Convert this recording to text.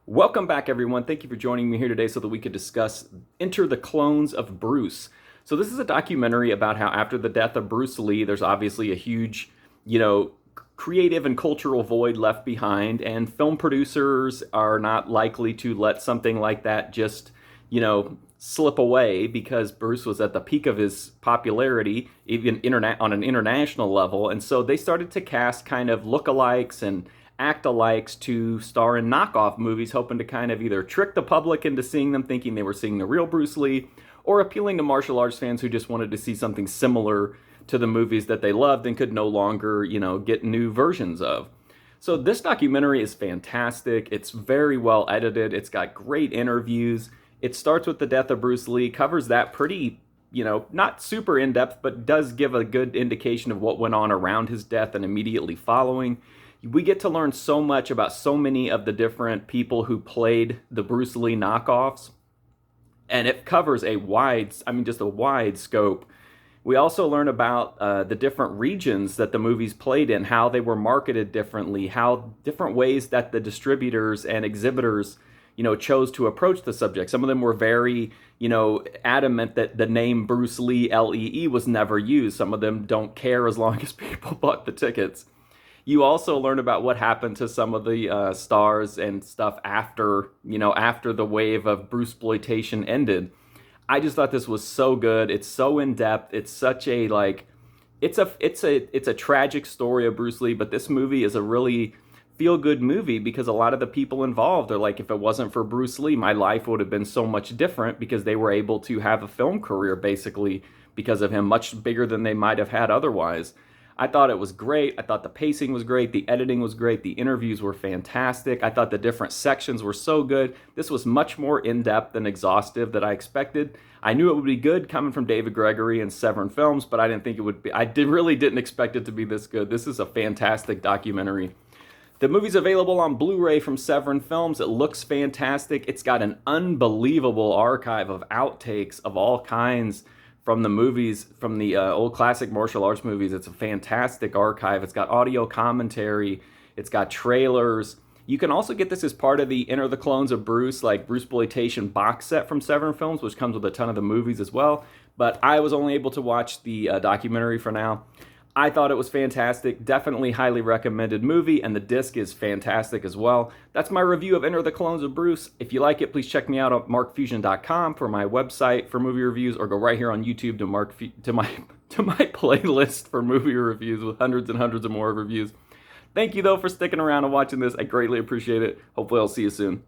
Welcome back, everyone. Thank you for joining me here today so that we could discuss Enter the Clones of Bruce. So this is a documentary about how after the death of Bruce Lee, there's obviously a huge, creative and cultural void left behind, and film producers are not likely to let something like that just, slip away because Bruce was at the peak of his popularity, even on an international level, and so they started to cast kind of lookalikes and act-alikes to star in knockoff movies, hoping to kind of either trick the public into seeing them thinking they were seeing the real Bruce Lee, or appealing to martial arts fans who just wanted to see something similar to the movies that they loved and could no longer, get new versions of. So this documentary is fantastic. It's very well edited. It's got great interviews. It starts with the death of Bruce Lee, covers that pretty, not super in depth, but does give a good indication of what went on around his death and immediately following. We get to learn so much about so many of the different people who played the Bruce Lee knockoffs, and it covers just a wide scope. We also learn about the different regions that the movies played in, how they were marketed differently, how different ways that the distributors and exhibitors, chose to approach the subject. Some of them were very, adamant that the name Bruce Lee, Lee, was never used. Some of them don't care as long as people bought the tickets. You also learn about what happened to some of the stars and stuff after the wave of Brucesploitation ended. I just thought this was so good. It's so in depth. It's such a it's a tragic story of Bruce Lee, but this movie is a really feel good movie because a lot of the people involved are like, if it wasn't for Bruce Lee, my life would have been so much different, because they were able to have a film career basically because of him, much bigger than they might have had otherwise. I thought it was great. I thought the pacing was great. The editing was great. The interviews were fantastic. I thought the different sections were so good. This was much more in-depth and exhaustive than I expected. I knew it would be good coming from David Gregory and Severin Films, but I didn't think it would be. Really didn't expect it to be this good. This is a fantastic documentary. The movie's available on Blu-ray from Severin Films. It looks fantastic. It's got an unbelievable archive of outtakes of all kinds from the movies, from the old classic martial arts movies. It's a fantastic archive. It's got audio commentary. It's got trailers. You can also get this as part of the Enter the Clones of Bruce, like Brucesploitation box set from Severin Films, which comes with a ton of the movies as well. But I was only able to watch the documentary for now. I thought it was fantastic. Definitely highly recommended movie, and the disc is fantastic as well. That's my review of Enter the Clones of Bruce. If you like it, please check me out at markfusion.com for my website for movie reviews, or go right here on YouTube to my playlist for movie reviews with hundreds and hundreds of more reviews. Thank you though for sticking around and watching this. I greatly appreciate it. Hopefully I'll see you soon.